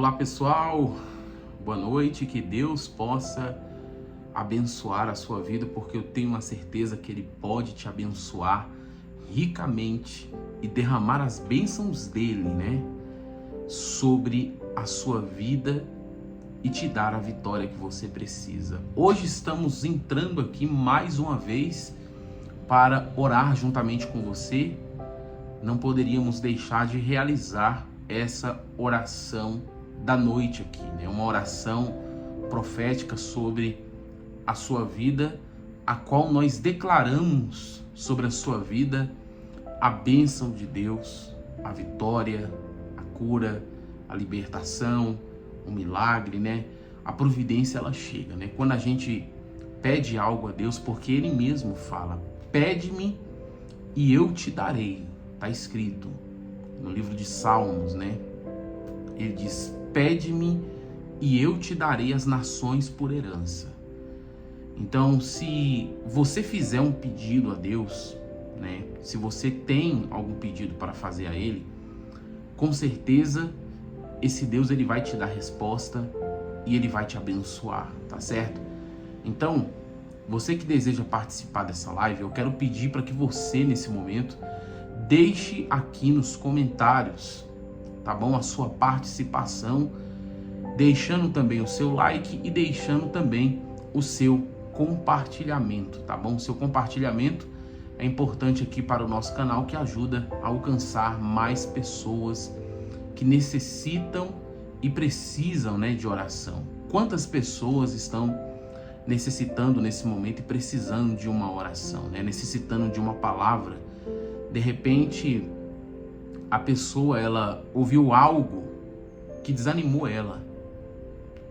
Olá pessoal, boa noite, que Deus possa abençoar a sua vida, porque eu tenho uma certeza que Ele pode te abençoar ricamente e derramar as bênçãos dele, sobre a sua vida e te dar a vitória que você precisa. Hoje estamos entrando aqui mais uma vez para orar juntamente com você. Não poderíamos deixar de realizar essa oração da noite aqui, uma oração profética sobre a sua vida, a qual nós declaramos sobre a sua vida a bênção de Deus, a vitória, a cura, a libertação, o milagre, a providência ela chega, Quando a gente pede algo a Deus, porque Ele mesmo fala, pede-me e eu te darei, está escrito no livro de Salmos, Ele diz, pede-me e eu te darei as nações por herança. Então, se você fizer um pedido a Deus, se você tem algum pedido para fazer a Ele, com certeza esse Deus ele vai te dar resposta e Ele vai te abençoar, tá certo? Então, você que deseja participar dessa live, eu quero pedir para que você, nesse momento, deixe aqui nos comentários, tá bom? A sua participação, deixando também o seu like e deixando também o seu compartilhamento, tá bom? O seu compartilhamento é importante aqui para o nosso canal, que ajuda a alcançar mais pessoas que necessitam e precisam, de oração. Quantas pessoas estão necessitando nesse momento e precisando de uma oração, necessitando de uma palavra? De repente, a pessoa, ela ouviu algo que desanimou ela.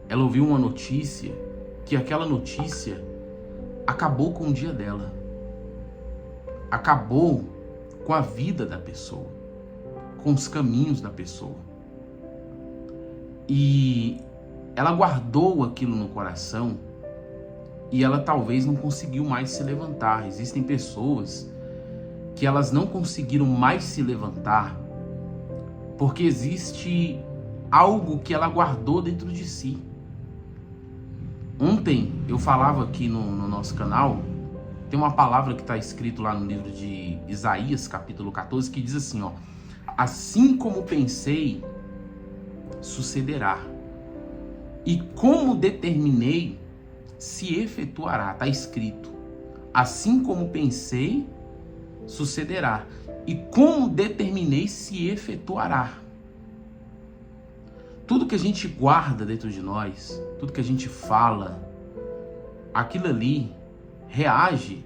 Ela ouviu uma notícia, que aquela notícia acabou com o dia dela. Acabou com a vida da pessoa, com os caminhos da pessoa. E ela guardou aquilo no coração e ela talvez não conseguiu mais se levantar. Existem pessoas que elas não conseguiram mais se levantar porque existe algo que ela guardou dentro de si. Ontem eu falava aqui no nosso canal, tem uma palavra que está escrito lá no livro de Isaías, capítulo 14, que diz assim, assim como pensei, sucederá, e como determinei, se efetuará. Está escrito, assim como pensei, sucederá, e como determinei, se efetuará. Tudo que a gente guarda dentro de nós, tudo que a gente fala, aquilo ali reage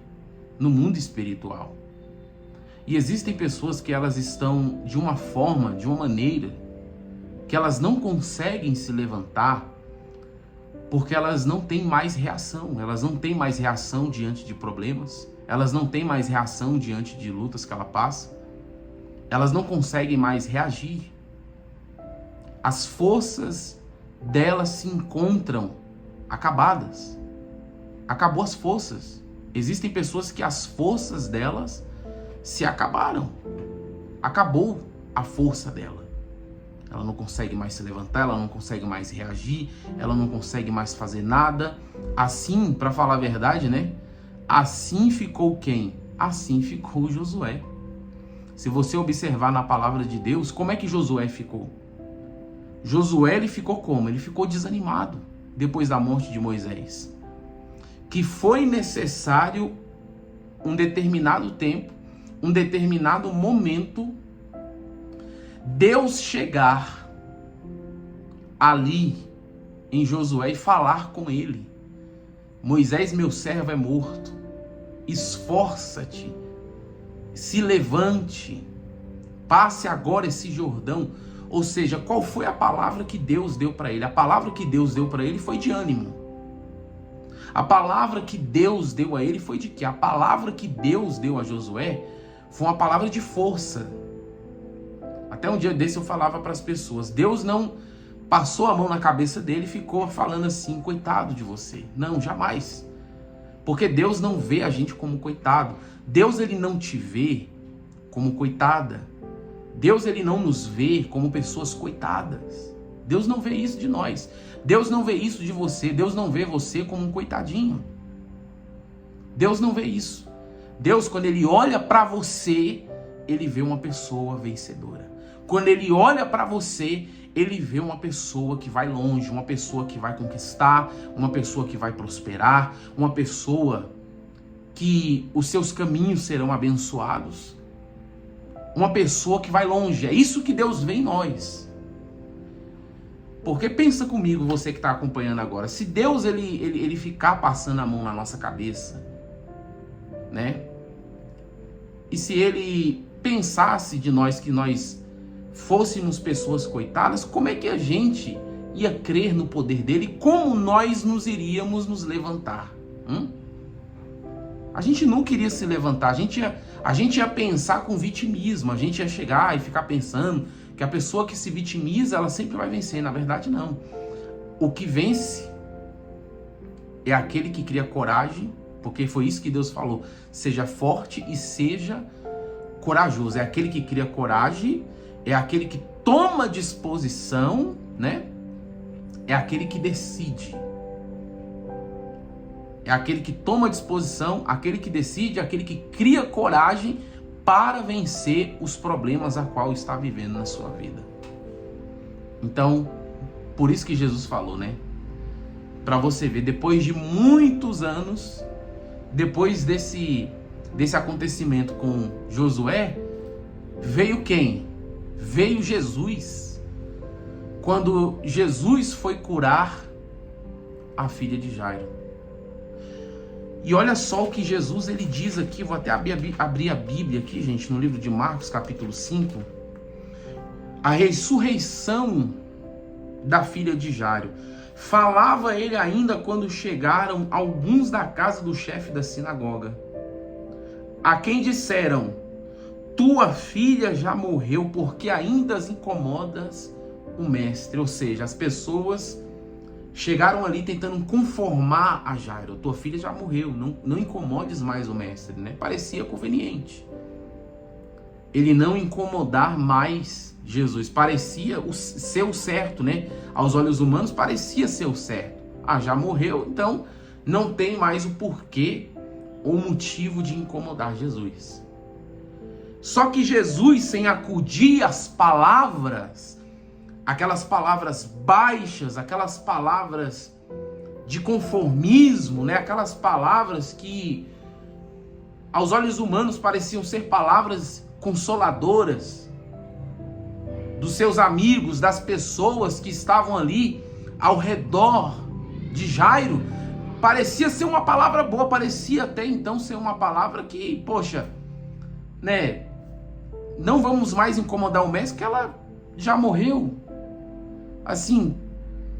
no mundo espiritual. E existem pessoas que elas estão de uma forma, de uma maneira, que elas não conseguem se levantar porque elas não têm mais reação. Elas não têm mais reação diante de problemas. Elas não têm mais reação diante de lutas que ela passa. Elas não conseguem mais reagir. As forças delas se encontram acabadas. Acabou as forças. Existem pessoas que as forças delas se acabaram. Acabou a força dela. Ela não consegue mais se levantar, ela não consegue mais reagir, ela não consegue mais fazer nada. Assim, para falar a verdade, assim ficou quem? Assim ficou Josué. Se você observar na palavra de Deus, como é que Josué ficou? Josué, ele ficou como? Ele ficou desanimado depois da morte de Moisés. Que foi necessário um determinado tempo, um determinado momento, Deus chegar ali em Josué e falar com ele. Moisés, meu servo, é morto. Esforça-te, se levante, passe agora esse Jordão. Ou seja, qual foi a palavra que Deus deu para ele? A palavra que Deus deu para ele foi de ânimo. A palavra que Deus deu a ele foi de quê? A palavra que Deus deu a Josué foi uma palavra de força. Até um dia desse eu falava para as pessoas, Deus não passou a mão na cabeça dele e ficou falando assim, coitado de você. Não, jamais. Porque Deus não vê a gente como coitado. Deus, ele não te vê como coitada. Deus, ele não nos vê como pessoas coitadas. Deus não vê isso de nós. Deus não vê isso de você. Deus não vê você como um coitadinho. Deus não vê isso. Deus, quando Ele olha para você, Ele vê uma pessoa vencedora. Quando Ele olha para você, Ele vê uma pessoa que vai longe, uma pessoa que vai conquistar, uma pessoa que vai prosperar, uma pessoa que os seus caminhos serão abençoados. Uma pessoa que vai longe. É isso que Deus vê em nós. Porque pensa comigo, você que está acompanhando agora, se Deus ele ficar passando a mão na nossa cabeça, né? E se Ele pensasse de nós que nós fôssemos pessoas coitadas, como é que a gente ia crer no poder dele? Como nós nos iríamos nos levantar? A gente não queria se levantar, a gente ia pensar com vitimismo, a gente ia chegar e ficar pensando que a pessoa que se vitimiza, ela sempre vai vencer. Na verdade, não. O que vence é aquele que cria coragem, porque foi isso que Deus falou. Seja forte e seja corajoso. É aquele que cria coragem, é aquele que toma disposição, né? É aquele que decide. É aquele que toma disposição, aquele que decide, aquele que cria coragem para vencer os problemas a qual está vivendo na sua vida. Então, por isso que Jesus falou, né? Para você ver, depois de muitos anos, depois desse acontecimento com Josué, veio quem? Veio Jesus. Quando Jesus foi curar a filha de Jairo. E olha só o que Jesus ele diz aqui, vou até abrir a Bíblia aqui, gente, no livro de Marcos, capítulo 5. A ressurreição da filha de Jairo. Falava ele ainda quando chegaram alguns da casa do chefe da sinagoga, a quem disseram: tua filha já morreu, porque ainda as incomodas o mestre. Ou seja, as pessoas chegaram ali tentando conformar a Jairo. Tua filha já morreu, não incomodes mais o mestre, né? Parecia conveniente ele não incomodar mais Jesus. Parecia ser o certo, né? Aos olhos humanos parecia ser o certo. Ah, já morreu, então não tem mais o porquê ou motivo de incomodar Jesus. Só que Jesus, sem acudir às palavras, aquelas palavras baixas, aquelas palavras de conformismo, né? Aquelas palavras que aos olhos humanos pareciam ser palavras consoladoras dos seus amigos, das pessoas que estavam ali ao redor de Jairo, parecia ser uma palavra boa, parecia até então ser uma palavra que, poxa, né? Não vamos mais incomodar o mestre, que ela já morreu. Assim,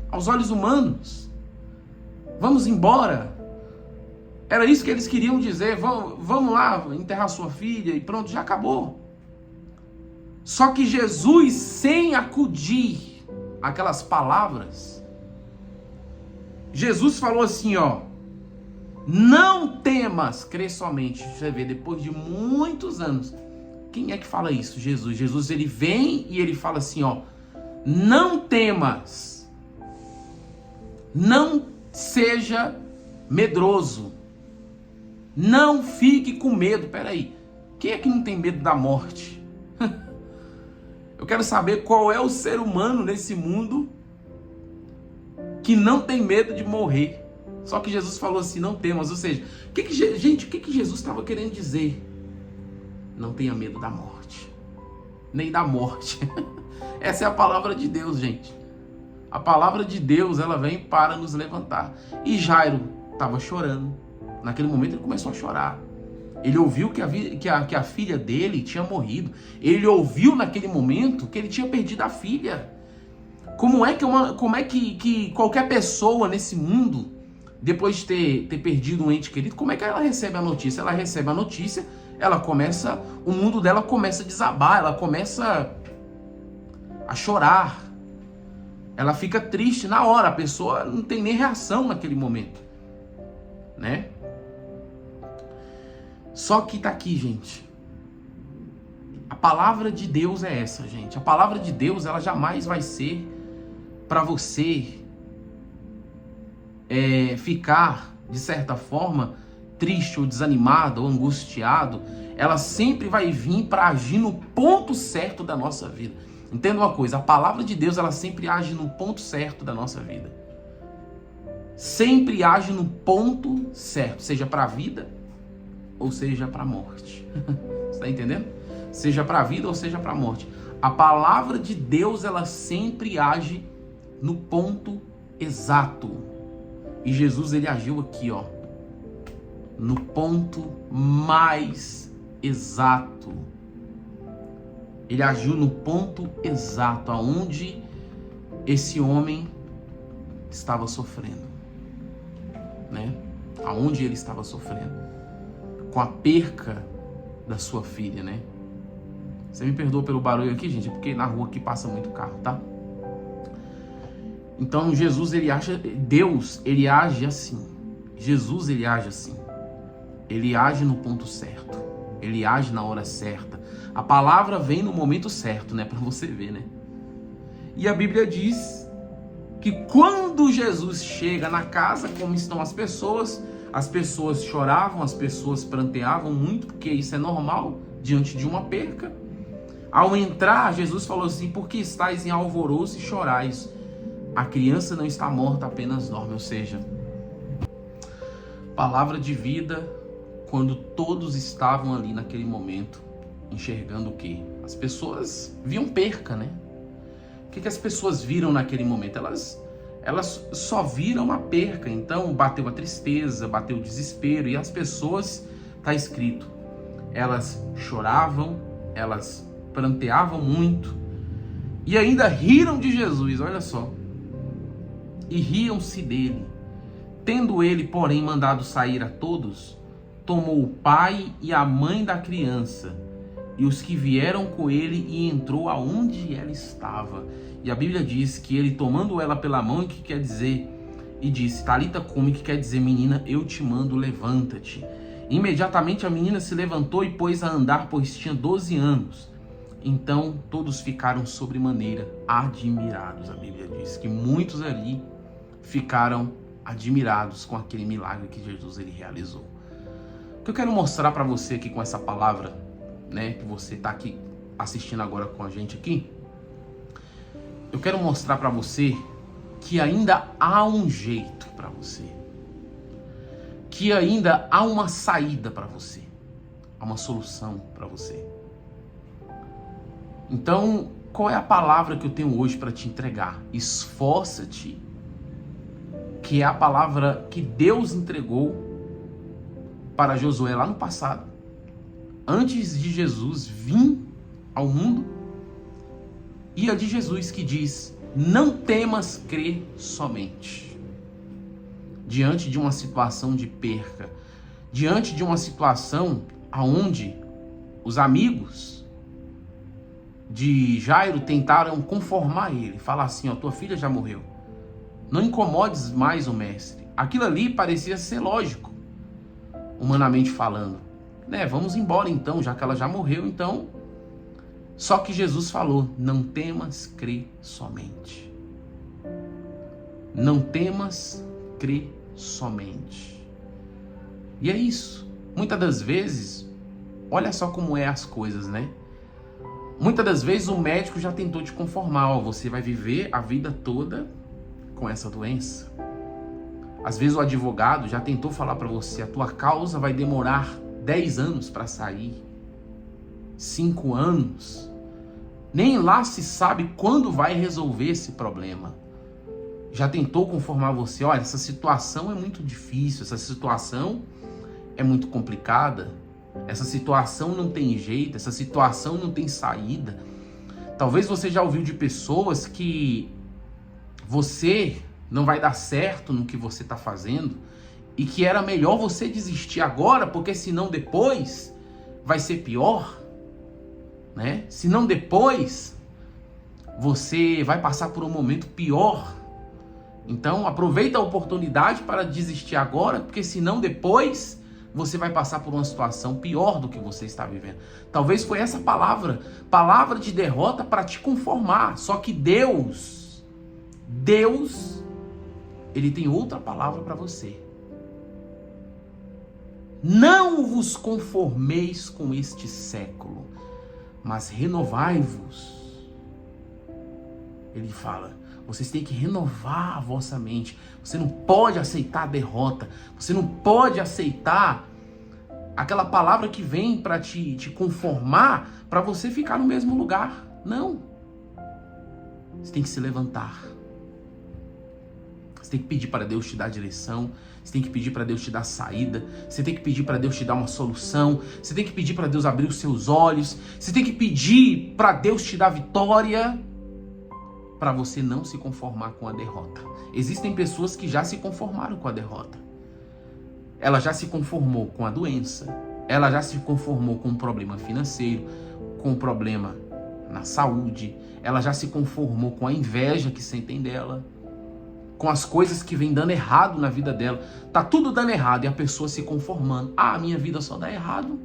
aos olhos humanos, vamos embora. Era isso que eles queriam dizer, vamos lá enterrar sua filha e pronto, já acabou. Só que Jesus, sem acudir aquelas palavras, Jesus falou assim, ó: não temas, crê somente. Você vê, depois de muitos anos, quem é que fala isso? Jesus. Jesus, ele vem e ele fala assim, ó: não temas, não seja medroso, não fique com medo. Peraí, quem é que não tem medo da morte? Eu quero saber qual é o ser humano nesse mundo que não tem medo de morrer. Só que Jesus falou assim, não temas. Ou seja, o que Jesus estava querendo dizer? Não tenha medo da morte, nem da morte. Essa é a palavra de Deus, gente. A palavra de Deus, ela vem para nos levantar. E Jairo estava chorando. Naquele momento ele começou a chorar. Ele ouviu que a filha dele tinha morrido. Ele ouviu naquele momento que ele tinha perdido a filha. Como é que qualquer pessoa nesse mundo, depois de ter perdido um ente querido, como é que ela recebe a notícia? Ela recebe a notícia, o mundo dela começa a desabar, ela começa a chorar. Ela fica triste na hora, a pessoa não tem nem reação naquele momento, né? Só que tá aqui, gente. A palavra de Deus é essa, gente. A palavra de Deus, ela jamais vai ser para você ficar, de certa forma, triste ou desanimado ou angustiado, ela sempre vai vir para agir no ponto certo da nossa vida. Entenda uma coisa, a palavra de Deus, ela sempre age no ponto certo da nossa vida. Sempre age no ponto certo, seja para a vida ou seja para a morte. Você está entendendo? Seja para a vida ou seja para a morte. A palavra de Deus, ela sempre age no ponto exato. E Jesus, ele agiu aqui, ó, no ponto mais exato. Ele agiu no ponto exato, aonde esse homem estava sofrendo, né? Aonde ele estava sofrendo, com a perca da sua filha, né? Você me perdoa pelo barulho aqui, gente, porque na rua aqui passa muito carro, tá? Então Jesus, Deus, ele age assim. Jesus, ele age assim. Ele age no ponto certo. Ele age na hora certa. A palavra vem no momento certo, né? Para você ver, né? E a Bíblia diz que quando Jesus chega na casa, como estão as pessoas choravam, as pessoas pranteavam muito, porque isso é normal diante de uma perca. Ao entrar, Jesus falou assim: por que estáis em alvoroço e chorais? A criança não está morta, apenas dorme. Ou seja, palavra de vida, quando todos estavam ali naquele momento, enxergando o quê? As pessoas viam perca, né? O que as pessoas viram naquele momento? Elas só viram a perca. Então bateu a tristeza, bateu o desespero, e as pessoas, está escrito, elas choravam, elas pranteavam muito, e ainda riram de Jesus, olha só, e riam-se dele. Tendo ele, porém, mandado sair a todos, tomou o pai e a mãe da criança e os que vieram com ele, e entrou aonde ela estava. E a Bíblia diz que ele, tomando ela pela mão, que quer dizer, e disse: Talita cumi, que quer dizer, menina, eu te mando, levanta-te. Imediatamente a menina se levantou e pôs a andar, pois tinha 12 anos. Então todos ficaram sobremaneira admirados. A Bíblia diz que muitos ali ficaram admirados com aquele milagre que Jesus, ele realizou. O que eu quero mostrar para você aqui com essa palavra, né, que você está aqui assistindo agora com a gente aqui, eu quero mostrar para você que ainda há um jeito para você, que ainda há uma saída para você, há uma solução para você. Então, qual é a palavra que eu tenho hoje para te entregar? Esforça-te, que é a palavra que Deus entregou para Josué lá no passado, antes de Jesus vir ao mundo, e a de Jesus, que diz: não temas, crer somente. Diante de uma situação de perca, diante de uma situação aonde os amigos de Jairo tentaram conformar ele, falar assim: ó, tua filha já morreu, não incomodes mais o mestre. Aquilo ali parecia ser lógico, humanamente falando, né? Vamos embora então, já que ela já morreu, então. Só que Jesus falou: não temas, crê somente. Não temas, crê somente. E é isso. Muitas das vezes, olha só como é as coisas, né? Muitas das vezes o médico já tentou te conformar: ó, você vai viver a vida toda com essa doença. Às vezes o advogado já tentou falar para você: a tua causa vai demorar 10 anos para sair, 5 anos. Nem lá se sabe quando vai resolver esse problema. Já tentou conformar você: olha, essa situação é muito difícil, essa situação é muito complicada, essa situação não tem jeito, essa situação não tem saída. Talvez você já ouviu de pessoas que você não vai dar certo no que você está fazendo e que era melhor você desistir agora, porque senão depois vai ser pior, né? Senão depois você vai passar por um momento pior. Então aproveita a oportunidade para desistir agora, porque senão depois você vai passar por uma situação pior do que você está vivendo. Talvez foi essa palavra de derrota para te conformar. Só que Deus Deus, Ele tem outra palavra para você. Não vos conformeis com este século, mas renovai-vos. Ele fala, vocês têm que renovar a vossa mente. Você não pode aceitar a derrota. Você não pode aceitar aquela palavra que vem para te conformar, para você ficar no mesmo lugar. Não. Você tem que se levantar. Você tem que pedir para Deus te dar direção. Você tem que pedir para Deus te dar saída. Você tem que pedir para Deus te dar uma solução. Você tem que pedir para Deus abrir os seus olhos. Você tem que pedir para Deus te dar vitória, para você não se conformar com a derrota. Existem pessoas que já se conformaram com a derrota. Ela já se conformou com a doença. Ela já se conformou com um problema financeiro, com um problema na saúde. Ela já se conformou com a inveja que sentem dela, com as coisas que vêm dando errado na vida dela. Tá tudo dando errado e a pessoa se conformando. Ah, minha vida só dá errado.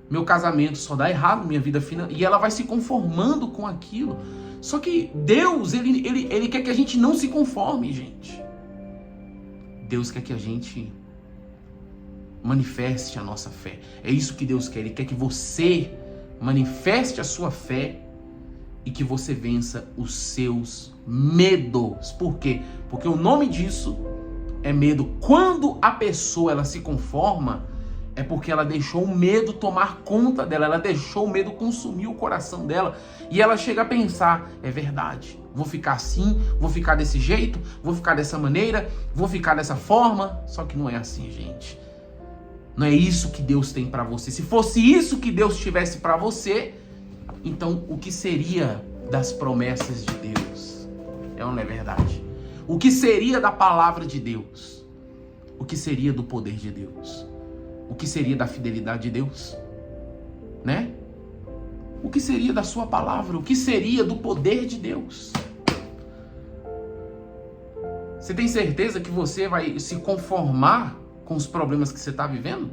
Meu casamento só dá errado, minha vida financeira. E ela vai se conformando com aquilo. Só que Deus, ele quer que a gente não se conforme, gente. Deus quer que a gente manifeste a nossa fé. É isso que Deus quer. Ele quer que você manifeste a sua fé e que você vença os seus medos. Por quê? Porque o nome disso é medo. Quando a pessoa ela se conforma, é porque ela deixou o medo tomar conta dela, ela deixou o medo consumir o coração dela, e ela chega a pensar, é verdade, vou ficar assim, vou ficar desse jeito, vou ficar dessa maneira, vou ficar dessa forma. Só que não é assim, gente. Não é isso que Deus tem para você. Se fosse isso que Deus tivesse para você, então o que seria das promessas de Deus? É ou não é verdade? O que seria da palavra de Deus? O que seria do poder de Deus? O que seria da fidelidade de Deus? Né? O que seria da sua palavra? O que seria do poder de Deus? Você tem certeza que você vai se conformar com os problemas que você está vivendo?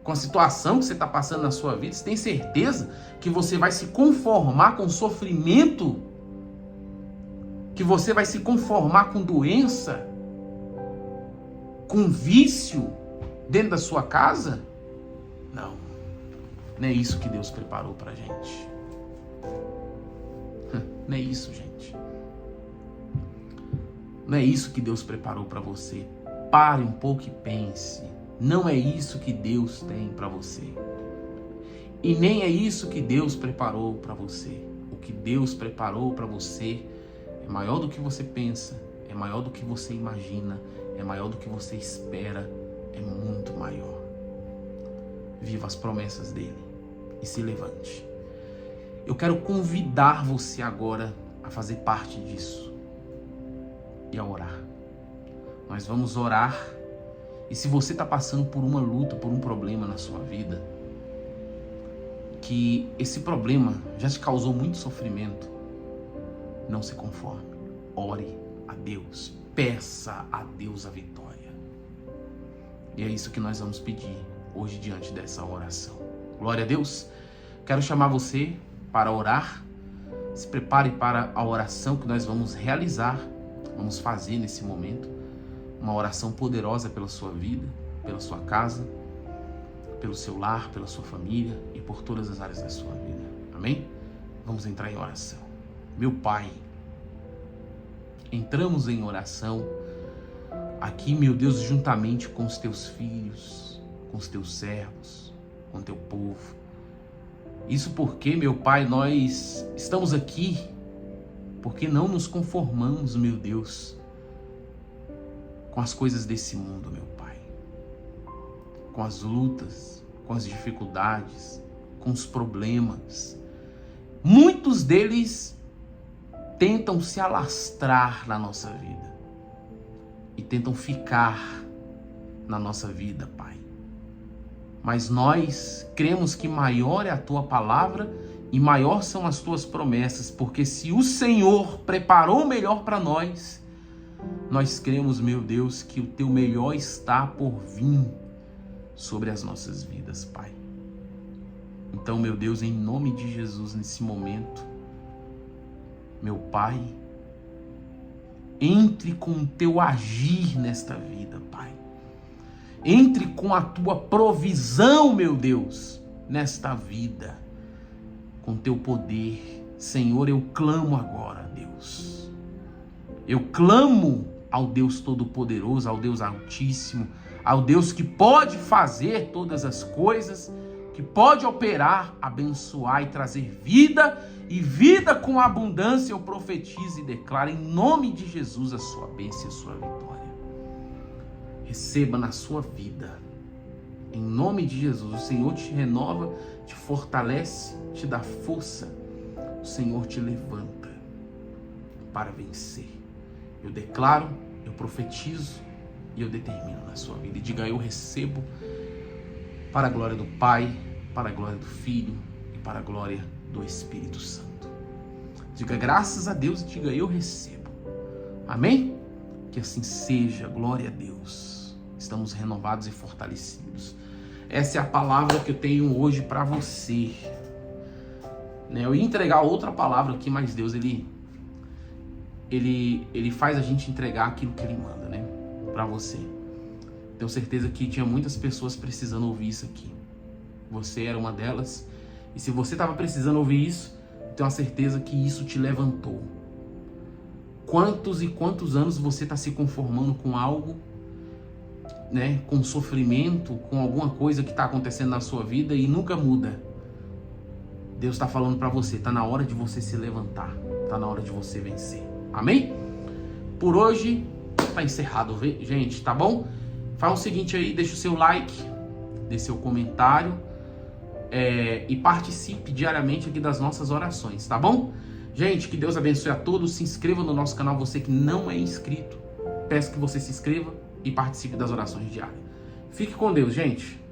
Com a situação que você está passando na sua vida? Você tem certeza que você vai se conformar com sofrimento? Que você vai se conformar com doença? Com vício dentro da sua casa? Não. Não é isso que Deus preparou pra gente. Não é isso, gente. Não é isso que Deus preparou para você. Pare um pouco e pense. Não é isso que Deus tem para você. E nem é isso que Deus preparou para você. O que Deus preparou para você é maior do que você pensa, é maior do que você imagina, é maior do que você espera, é muito maior. Viva as promessas dele e se levante. Eu quero convidar você agora a fazer parte disso e a orar. Nós vamos orar. E se você está passando por uma luta, por um problema na sua vida, que esse problema já te causou muito sofrimento, não se conforme. Ore a Deus. Peça a Deus a vitória. E é isso que nós vamos pedir hoje diante dessa oração. Glória a Deus. Quero chamar você para orar. Se prepare para a oração que nós vamos realizar. Vamos fazer nesse momento. Uma oração poderosa pela sua vida, pela sua casa, pelo seu lar, pela sua família e por todas as áreas da sua vida. Amém? Vamos entrar em oração. Meu Pai, entramos em oração aqui, meu Deus, juntamente com os teus filhos, com os teus servos, com o teu povo. Isso porque, meu Pai, nós estamos aqui porque não nos conformamos, meu Deus, com as coisas desse mundo, meu Pai. Com as lutas, com as dificuldades, com os problemas. Muitos deles tentam se alastrar na nossa vida e tentam ficar na nossa vida, Pai. Mas nós cremos que maior é a Tua palavra e maior são as Tuas promessas, porque se o Senhor preparou o melhor para nós, nós cremos, meu Deus, que o Teu melhor está por vir sobre as nossas vidas, Pai. Então, meu Deus, em nome de Jesus, nesse momento, meu Pai, Entre com o teu agir nesta vida, Pai. Entre com a tua provisão, meu Deus, nesta vida. Com teu poder. Senhor, eu clamo agora, Deus. Eu clamo ao Deus Todo-Poderoso, ao Deus Altíssimo, ao Deus que pode fazer todas as coisas, que pode operar, abençoar e trazer vida, e vida com abundância. Eu profetizo e declaro em nome de Jesus a sua bênção e a sua vitória. Receba na sua vida, em nome de Jesus. O Senhor te renova, te fortalece, te dá força. O Senhor te levanta para vencer. Eu declaro, eu profetizo e eu determino na sua vida. E diga: eu recebo, para a glória do Pai, para a glória do Filho e para a glória do Espírito Santo. Diga graças a Deus e diga: eu recebo. Amém? Que assim seja, glória a Deus. Estamos renovados e fortalecidos. Essa é a palavra que eu tenho hoje para você. Eu ia entregar outra palavra aqui, mas Deus, ele faz a gente entregar aquilo que Ele manda, né? Para você. Tenho certeza que tinha muitas pessoas precisando ouvir isso aqui. Você era uma delas. E se você estava precisando ouvir isso, tenho a certeza que isso te levantou. Quantos e quantos anos você está se conformando com algo, né? Com sofrimento, com alguma coisa que está acontecendo na sua vida e nunca muda. Deus está falando para você, está na hora de você se levantar, está na hora de você vencer. Amém? Por hoje está encerrado, gente, tá bom? Faz o seguinte aí, deixa o seu like, deixa o seu comentário e participe diariamente aqui das nossas orações, tá bom? Gente, que Deus abençoe a todos. Se inscreva no nosso canal, você que não é inscrito. Peço que você se inscreva e participe das orações diárias. Fique com Deus, gente.